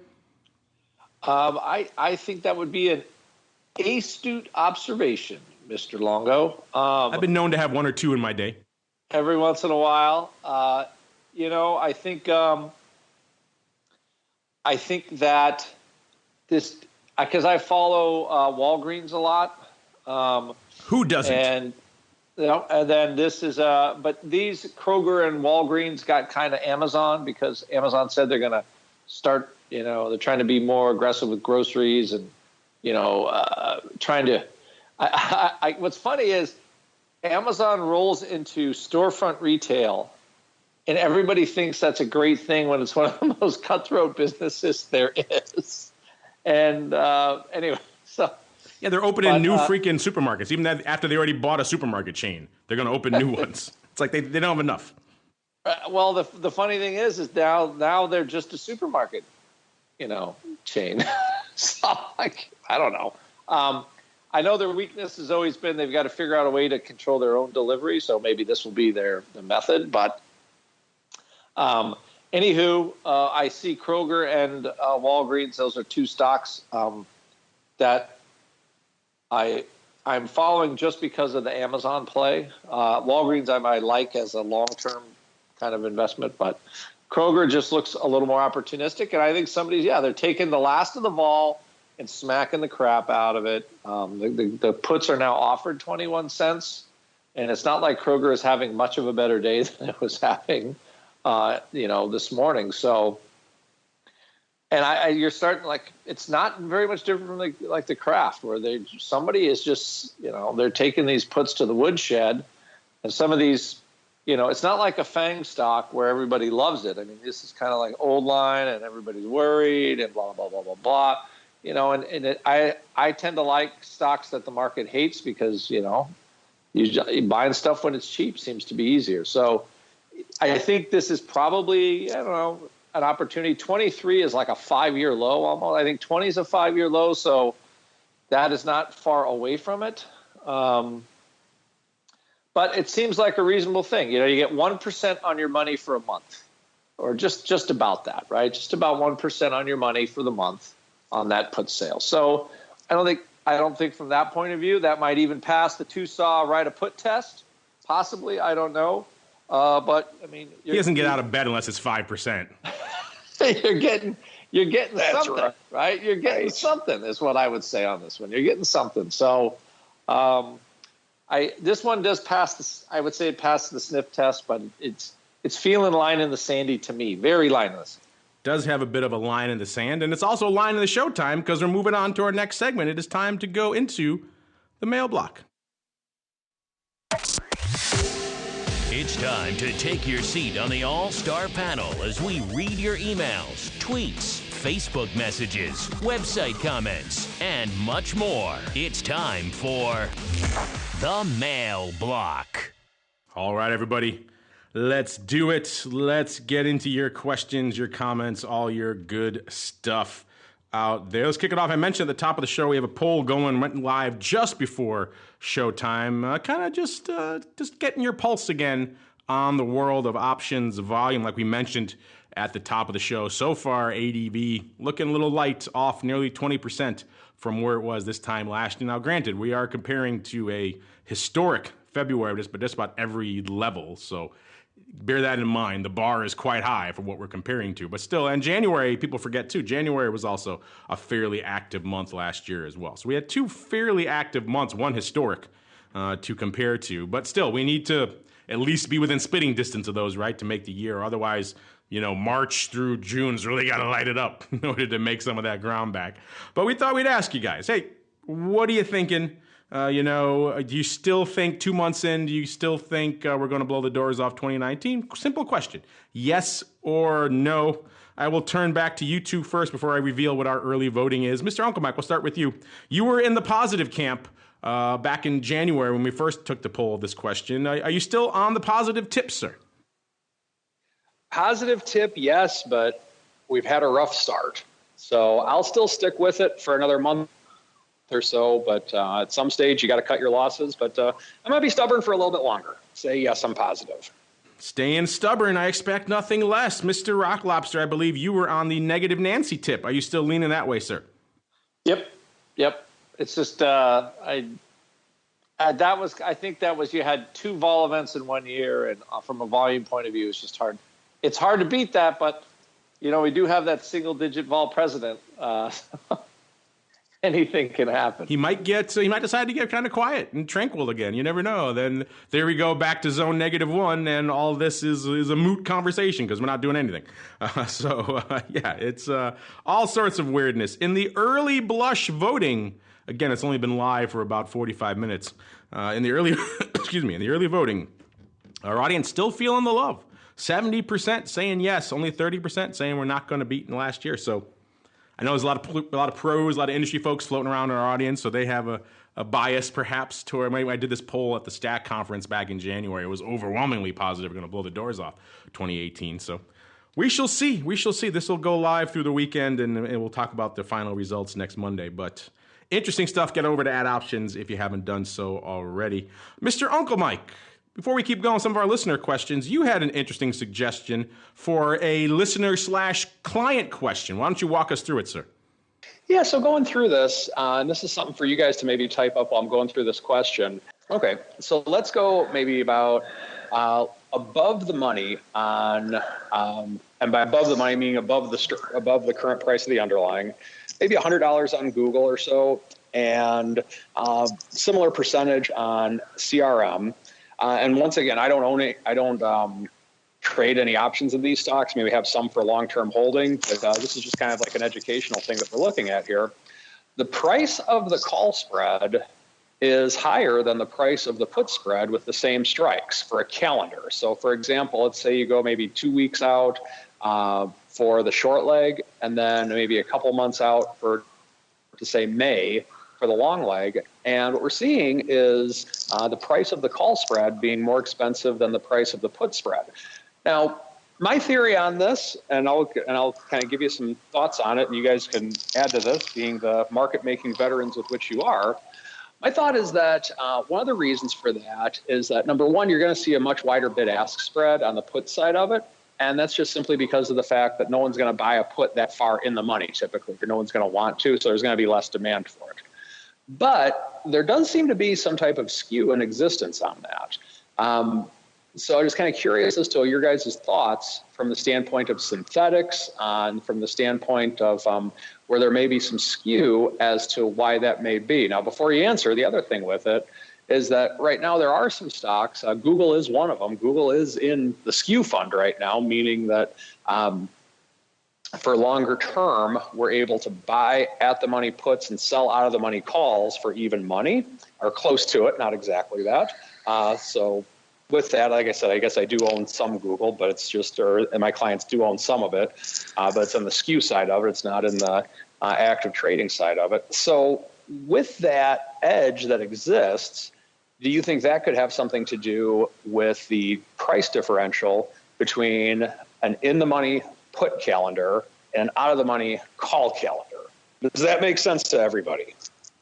I think that would be an astute observation, Mr. Longo. I've been known to have one or two in my day. Every once in a while. I think that this, because I follow Walgreens a lot. Who doesn't? And then this is but these Kroger and Walgreens got kind of Amazon, because Amazon said they're going to start, they're trying to be more aggressive with groceries and, trying to, what's funny is Amazon rolls into storefront retail and everybody thinks that's a great thing when it's one of the most cutthroat businesses there is. And anyway, so. Yeah, they're opening new freaking supermarkets. Even after they already bought a supermarket chain, they're going to open new ones. It's like they don't have enough. Well, the funny thing is now they're just a supermarket, chain. So, I don't know. I know their weakness has always been they've got to figure out a way to control their own delivery. So maybe this will be the method. But anywho, I see Kroger and Walgreens. Those are two stocks that I'm following just because of the Amazon play. Walgreens I might like as a long-term kind of investment, but Kroger just looks a little more opportunistic. And I think they're taking the last of the vol and smacking the crap out of it. The puts are now offered 21 cents, and it's not like Kroger is having much of a better day than it was having, this morning. So. And you're starting it's not very much different from like the Kraft, where somebody is just they're taking these puts to the woodshed, and some of these it's not like a FANG stock where everybody loves it. I mean, this is kind of like old line and everybody's worried and blah blah blah blah blah. I tend to like stocks that the market hates because you buying stuff when it's cheap seems to be easier. So I think this is probably an opportunity. 23 is like a 5-year low almost. I think 20 is a 5-year low, so that is not far away from it. But it seems like a reasonable thing. You get 1% on your money for a month, or just about that, right? Just about 1% on your money for the month on that put sale. So I don't think from that point of view that might even pass the Tosaw write a put test. Possibly, I don't know. But I mean, he doesn't get out of bed unless it's 5%. You're getting That's something, right? You're getting something is what I would say on this one. You're getting something. So, this one does pass. I would say it passed the sniff test, but it's feeling line in the sandy to me. Very line in the sand. Does have a bit of a line in the sand, and it's also a line in the showtime because we're moving on to our next segment. It is time to go into the mail block. It's time to take your seat on the All-Star panel as we read your emails, tweets, Facebook messages, website comments, and much more. It's time for the mail block. All right, everybody. Let's do it. Let's get into your questions, your comments, all your good stuff out there. Let's kick it off. I mentioned at the top of the show we have a poll going, went live just before showtime. Kind of just getting your pulse again on the world of options volume, like we mentioned at the top of the show. So far, ADV looking a little light, off nearly 20% from where it was this time last year. Now, granted, we are comparing to a historic February, but just about every level. So bear that in mind. The bar is quite high for what we're comparing to. But still, and January, people forget too, January was also a fairly active month last year as well. So we had two fairly active months, one historic to compare to. But still, we need to at least be within spitting distance of those, right, to make the year. Otherwise, March through June's really got to light it up in order to make some of that ground back. But we thought we'd ask you guys, hey, what are you thinking? Do you still think 2 months in, do you still think we're going to blow the doors off 2019? Simple question. Yes or no? I will turn back to you two first before I reveal what our early voting is. Mr. Uncle Mike, we'll start with you. You were in the positive camp back in January when we first took the poll of this question. Are you still on the positive tip, sir? Positive tip, yes, but we've had a rough start. So I'll still stick with it for another month or so, but at some stage you got to cut your losses. But I'm going to be stubborn for a little bit longer. Say yes, I'm positive. Staying stubborn, I expect nothing less. Mr. Rock Lobster, I believe you were on the negative Nancy tip. Are you still leaning that way, sir? Yep. It's just I think that was you had two vol events in 1 year, and from a volume point of view, it's just hard. It's hard to beat that, but we do have that single-digit vol president. Anything can happen. He might decide to get kind of quiet and tranquil again. You never know. Then there we go back to zone -1, and all this is a moot conversation because we're not doing anything. It's all sorts of weirdness. In the early blush voting, again, it's only been live for about 45 minutes. In the early voting, our audience still feeling the love. 70% saying yes, only 30% saying we're not going to beat in last year. So I know there's a lot of pros, a lot of industry folks floating around in our audience, so they have a bias perhaps toward. I did this poll at the STAC conference back in January. It was overwhelmingly positive. We're going to blow the doors off 2018. So we shall see. This will go live through the weekend, and we'll talk about the final results next Monday. But interesting stuff. Get over to Ad Options if you haven't done so already. Mr. Uncle Mike, before we keep going, some of our listener questions, you had an interesting suggestion for a listener/client question. Why don't you walk us through it, sir? Yeah, so going through this, and this is something for you guys to maybe type up while I'm going through this question. Okay, so let's go maybe about above the money on, and by above the money, meaning above the current price of the underlying, maybe $100 on Google or so, and similar percentage on CRM. And once again, I don't trade any options in these stocks. Maybe have some for long-term holding, but this is just kind of like an educational thing that we're looking at here. The price of the call spread is higher than the price of the put spread with the same strikes for a calendar. So for example, let's say you go maybe 2 weeks out for the short leg, and then maybe a couple months out for, to say, May for the long leg. And what we're seeing is the price of the call spread being more expensive than the price of the put spread. Now, my theory on this, and I'll kind of give you some thoughts on it, and you guys can add to this, being the market-making veterans with which you are. My thought is that one of the reasons for that is that, number one, you're going to see a much wider bid-ask spread on the put side of it. And that's just simply because of the fact that no one's going to buy a put that far in the money, typically, or no one's going to want to, so there's going to be less demand for it. But there does seem to be some type of skew in existence on that. So I'm just kind of curious as to your guys' thoughts from the standpoint of synthetics, from the standpoint of where there may be some skew as to why that may be. Now, before you answer, the other thing with it is that right now there are some stocks. Google is one of them. Google is in the skew fund right now, meaning that for longer term, we're able to buy at the money puts and sell out of the money calls for even money, or close to it, not exactly that. So with that, like I said, I guess I do own some Google, but it's just, and my clients do own some of it, but it's on the skew side of it. It's not in the active trading side of it. So with that edge that exists, do you think that could have something to do with the price differential between an in-the-money put calendar and an out-of-the-money call calendar? Does that make sense to everybody?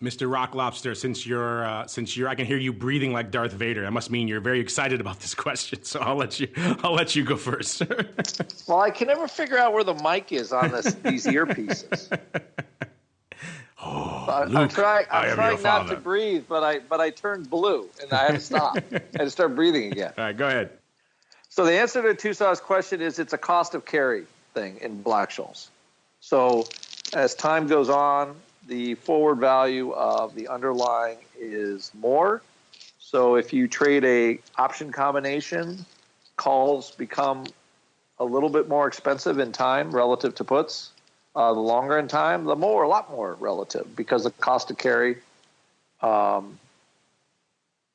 Mr. Rock Lobster, since you're, I can hear you breathing like Darth Vader. That must mean you're very excited about this question. So I'll let you go first. Well, I can never figure out where the mic is on these earpieces. I'm trying not to breathe, but I turned blue and I had to stop. I had to start breathing again. All right, go ahead. So the answer to Tosaw's question is it's a cost of carry thing in Black-Scholes. So as time goes on, the forward value of the underlying is more. So if you trade a option combination, calls become a little bit more expensive in time relative to puts. The longer in time, a lot more relative, because the cost of carry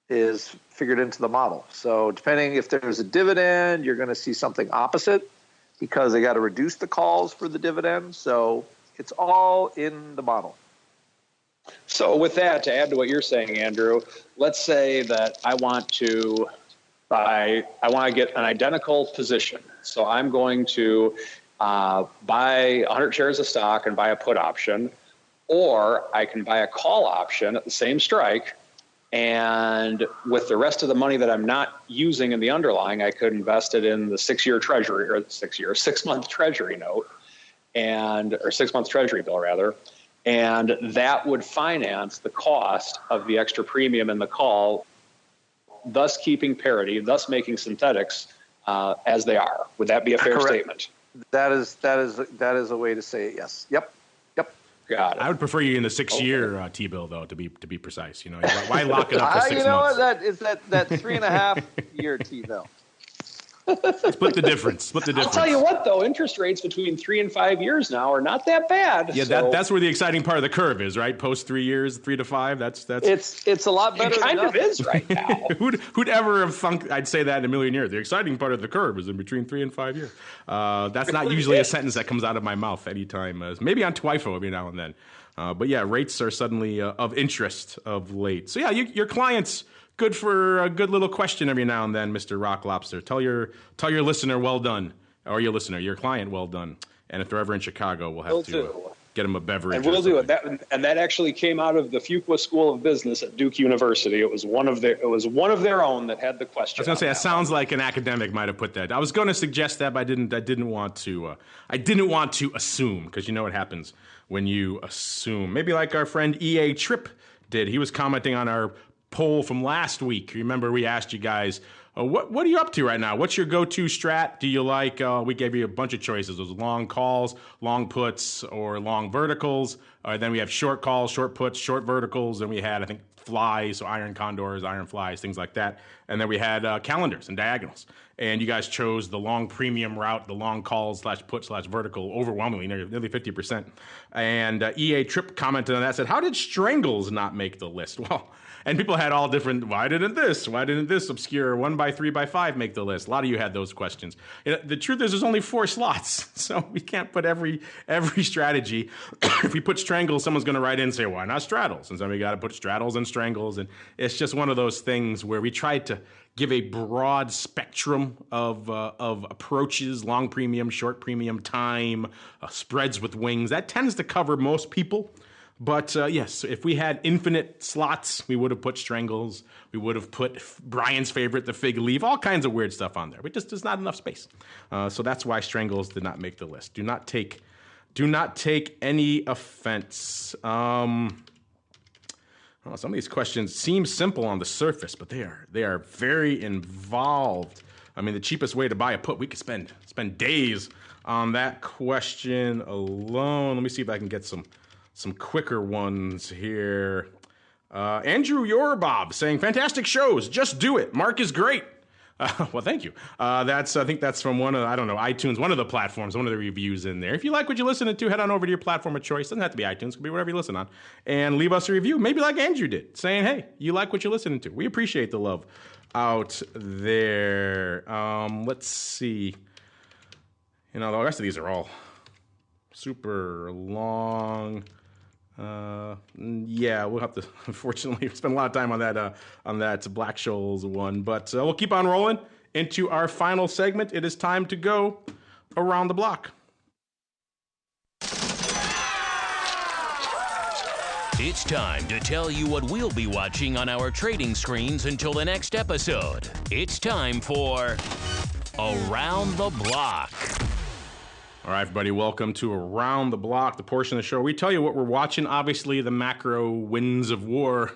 is figured into the model. So depending if there's a dividend, you're going to see something opposite because they got to reduce the calls for the dividend. So it's all in the model. So with that, to add to what you're saying, Andrew, let's say that I want to get an identical position. So I'm going to buy 100 shares of stock and buy a put option, or I can buy a call option at the same strike. And with the rest of the money that I'm not using in the underlying, I could invest it in the 6-year treasury, or 6-month treasury note, or 6-month treasury bill rather. And that would finance the cost of the extra premium in the call, thus keeping parity, thus making synthetics as they are. Would that be a fair statement? That is a way to say it. Yes. Yep. Got it. I would prefer you in the 6-year T-bill, though, to be precise. You know, why lock it up for 6 months? You know what? That is that 3.5-year T-bill. Split the difference. I'll tell you what, though, interest rates between 3 and 5 years now are not that bad. Yeah, that's where the exciting part of the curve is, right? Post 3 years, 3 to 5. That's it's a lot better. It kind of is right now. Who'd ever have thunk I'd say that in a million years? The exciting part of the curve is in between 3 and 5 years. That's not usually a sentence that comes out of my mouth anytime. Maybe on TWIFO every now and then. But yeah, rates are suddenly of interest of late. So yeah, your clients. Good for a good little question every now and then, Mr. Rock Lobster. Tell your listener well done, or your client well done. And if they're ever in Chicago, we'll have to get them a beverage. And we'll do it. That actually came out of the Fuqua School of Business at Duke University. It was one of their own that had the question. I was going to say, it sounds like an academic might have put that. I was going to suggest that, but I didn't want to assume, because you know what happens when you assume. Maybe like our friend EA Tripp did. He was commenting on our poll from last week. Remember, we asked you guys, what are you up to right now? What's your go-to strat? Do you like, we gave you a bunch of choices. Those long calls, long puts, or long verticals. Then we have short calls, short puts, short verticals. And we had, I think, flies, so iron condors, iron flies, things like that. And then we had calendars and diagonals. And you guys chose the long premium route, the long calls /put/vertical, overwhelmingly, nearly 50%. And EA Tripp commented on that, said, how did strangles not make the list? Well, and people had all different, why didn't this obscure 1x3x5 make the list? A lot of you had those questions. The truth is there's only 4 slots, so we can't put every strategy. If we put strangles, someone's going to write in and say, why not straddles? And so we got to put straddles and strangles. And it's just one of those things where we tried to give a broad spectrum of approaches, long premium, short premium, time, spreads with wings. That tends to cover most people. But yes, if we had infinite slots, we would have put strangles. We would have put Brian's favorite, the fig leaf, all kinds of weird stuff on there. But just there's not enough space. So that's why strangles did not make the list. Do not take any offense. Well, some of these questions seem simple on the surface, but they are very involved. I mean, the cheapest way to buy a put, we could spend days on that question alone. Let me see if I can get some quicker ones here. Andrew Yorbob saying, fantastic shows. Just do it. Mark is great. Well, thank you. I think that's from one of, I don't know, iTunes, one of the platforms, one of the reviews in there. If you like what you're listening to, head on over to your platform of choice. Doesn't have to be iTunes. It could be whatever you listen on. And leave us a review, maybe like Andrew did, saying, hey, you like what you're listening to. We appreciate the love out there. Let's see. The rest of these are all super long. Yeah, we'll have to, unfortunately, spend a lot of time on that Black-Scholes one. But we'll keep on rolling into our final segment. It is time to go around the block. It's time to tell you what we'll be watching on our trading screens until the next episode. It's time for Around the Block. All right, everybody, welcome to Around the Block, the portion of the show where we tell you what we're watching. Obviously, the macro winds of war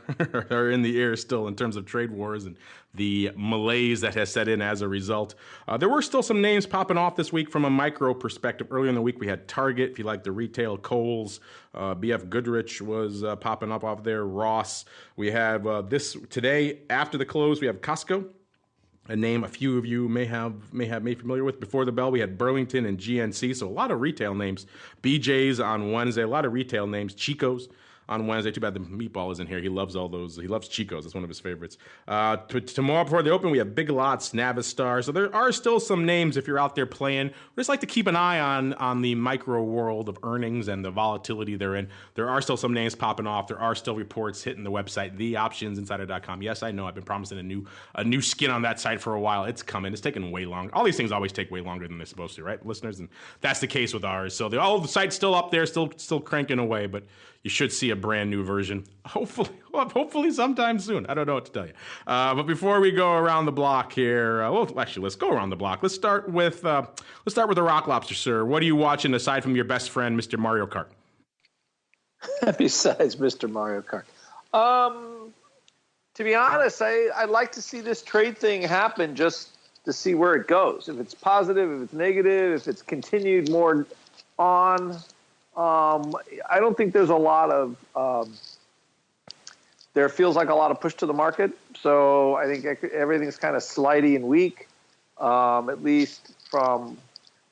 are in the air still in terms of trade wars and the malaise that has set in as a result. There were still some names popping off this week from a micro perspective. Earlier in the week, we had Target, if you like the retail, Kohl's, BF Goodrich was popping up off there, Ross. We have today, after the close, we have Costco. A name a few of you may have made familiar with. Before the bell, we had Burlington and GNC, so a lot of retail names. BJ's on Wednesday, a lot of retail names. Chico's on Wednesday. Too bad the meatball isn't here. He loves all those. He loves Chico's. That's one of his favorites. Tomorrow before they open, we have Big Lots, Navistar. So there are still some names if you're out there playing. We just like to keep an eye on the micro world of earnings and the volatility they're in. There are still some names popping off. There are still reports hitting the website, theoptionsinsider.com. Yes, I know. I've been promising a new skin on that site for a while. It's coming. It's taking way long. All these things always take way longer than they're supposed to, right, listeners? And that's the case with ours. So the site's still up there, still cranking away, but you should see a brand new version, hopefully sometime soon. I don't know what to tell you. But before we go around the block here, let's go around the block. Let's start with the Rock Lobster, sir. What are you watching aside from your best friend, Mr. Mario Kart? Besides Mr. Mario Kart, to be honest, I'd like to see this trade thing happen just to see where it goes. If it's positive, if it's negative, if it's continued more on. I don't think there's a lot of there feels like a lot of push to the market. So I think everything's kind of slidey and weak, at least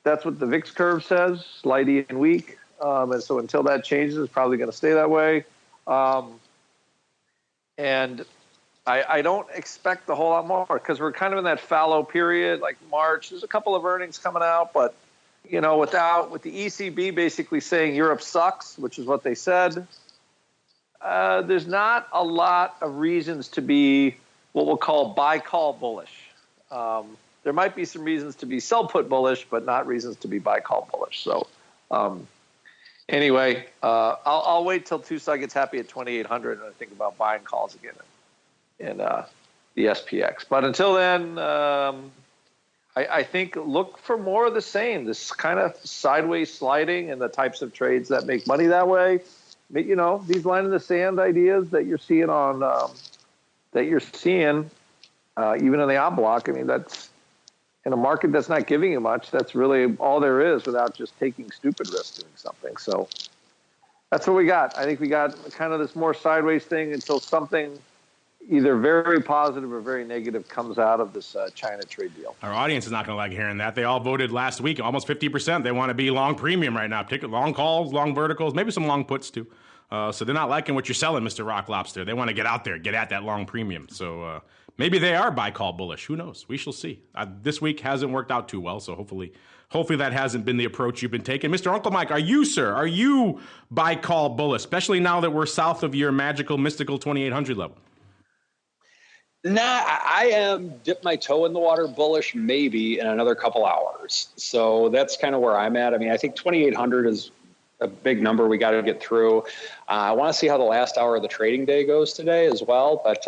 that's what the VIX curve says, slidey and weak. And so until that changes, it's probably going to stay that way. And I don't expect a whole lot more because we're kind of in that fallow period, like March. There's a couple of earnings coming out, but with the ECB basically saying Europe sucks, which is what they said, there's not a lot of reasons to be what we'll call buy-call bullish. There might be some reasons to be sell-put bullish, but not reasons to be buy-call bullish. So anyway, I'll wait till Tosaw gets happy at 2,800 and I think about buying calls again in the SPX. But until then, I think look for more of the same, this kind of sideways sliding and the types of trades that make money that way. These line in the sand ideas that you're seeing even in the op block. I mean, that's in a market that's not giving you much. That's really all there is without just taking stupid risks doing something. So that's what we got. I think we got kind of this more sideways thing until something either very positive or very negative comes out of this China trade deal. Our audience is not going to like hearing that. They all voted last week, almost 50%. They want to be long premium right now, particularly long calls, long verticals, maybe some long puts too. So they're not liking what you're selling, Mr. Rock Lobster. They want to get out there, get at that long premium. So maybe they are buy call bullish. Who knows? We shall see. This week hasn't worked out too well, so hopefully that hasn't been the approach you've been taking. Mr. Uncle Mike, are you buy call bullish, especially now that we're south of your magical, mystical 2,800 level? Nah, I am dip my toe in the water bullish maybe in another couple hours. So that's kind of where I'm at. I mean, I think 2,800 is a big number we got to get through. I want to see how the last hour of the trading day goes today as well. But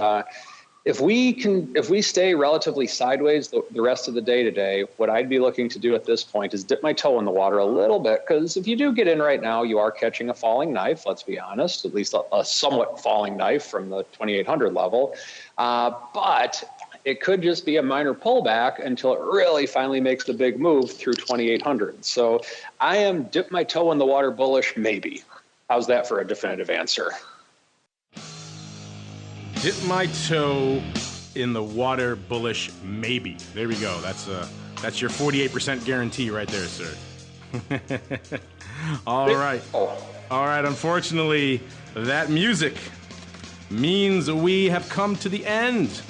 If we stay relatively sideways the rest of the day today, what I'd be looking to do at this point is dip my toe in the water a little bit, because if you do get in right now, you are catching a falling knife, let's be honest, at least a somewhat falling knife from the 2,800 level. But it could just be a minor pullback until it really finally makes the big move through 2,800. So I am dip my toe in the water bullish, maybe. How's that for a definitive answer? Dip my toe in the water bullish, maybe. There we go. That's your 48% guarantee right there, sir. All right. Unfortunately, that music means we have come to the end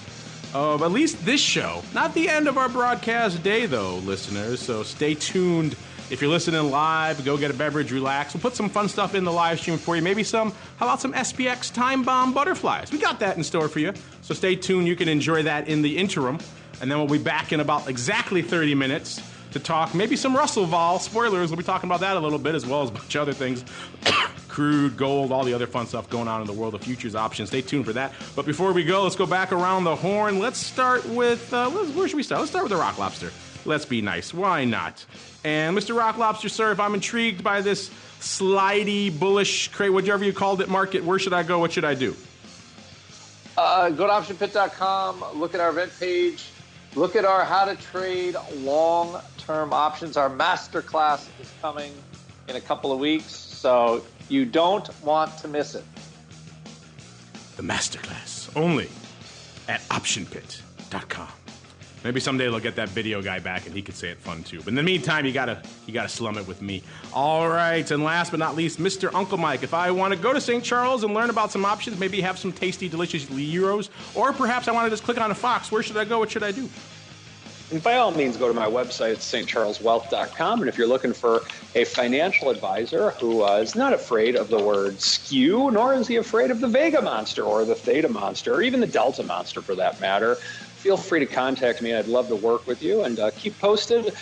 of at least this show. Not the end of our broadcast day, though, listeners. So stay tuned. If you're listening live, go get a beverage, relax. We'll put some fun stuff in the live stream for you. Maybe how about some SPX time bomb butterflies? We got that in store for you. So stay tuned. You can enjoy that in the interim. And then we'll be back in about exactly 30 minutes to talk maybe some Russell Vol. Spoilers, we'll be talking about that a little bit, as well as a bunch of other things. Crude, gold, all the other fun stuff going on in the world of futures options. Stay tuned for that. But before we go, let's go back around the horn. Let's start with, where should we start? Let's start with the Rock Lobster. Let's be nice. Why not? And Mr. Rock Lobster, sir, if I'm intrigued by this slidey, bullish, whatever you called it, market, where should I go? What should I do? Go to optionpit.com, look at our event page, look at our how to trade long-term options. Our masterclass is coming in a couple of weeks, so you don't want to miss it. The masterclass, only at optionpit.com. Maybe someday they'll get that video guy back and he could say it fun too. But in the meantime, you gotta slum it with me. All right, and last but not least, Mr. Uncle Mike. If I want to go to St. Charles and learn about some options, maybe have some tasty, delicious euros, or perhaps I want to just click on a Fox, where should I go? What should I do? And by all means, go to my website at stcharleswealth.com. And if you're looking for a financial advisor who is not afraid of the word skew, nor is he afraid of the Vega Monster or the Theta Monster, or even the Delta Monster for that matter, feel free to contact me. I'd love to work with you, and keep posted.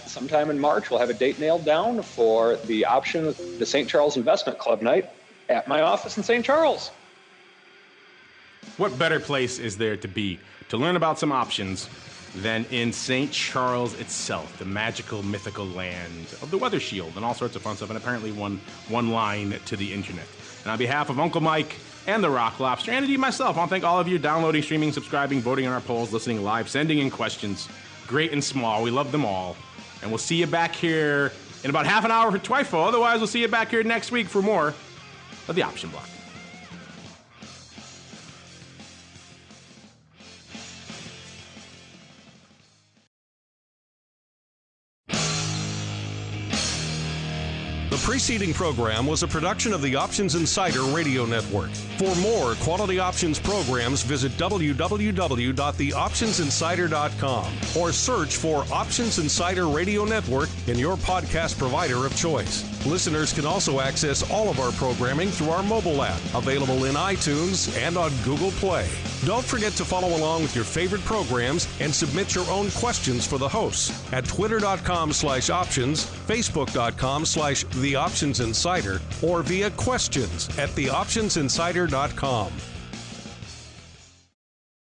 Sometime in March, we'll have a date nailed down for the St. Charles Investment Club night at my office in St. Charles. What better place is there to be to learn about some options than in St. Charles itself, the magical, mythical land of the Weather Shield and all sorts of fun stuff, and apparently one line to the internet. And on behalf of Uncle Mike and the Rock Lobster, and indeed myself, I want to thank all of you downloading, streaming, subscribing, voting on our polls, listening live, sending in questions, great and small. We love them all. And we'll see you back here in about half an hour for TWIFO. Otherwise, we'll see you back here next week for more of the Option Block. The preceding program was a production of the Options Insider Radio Network. For more quality options programs, visit www.theoptionsinsider.com or search for Options Insider Radio Network in your podcast provider of choice. Listeners can also access all of our programming through our mobile app, available in iTunes and on Google Play. Don't forget to follow along with your favorite programs and submit your own questions for the hosts at twitter.com/options, facebook.com/theoptionsinsider, or via questions at theoptionsinsider.com.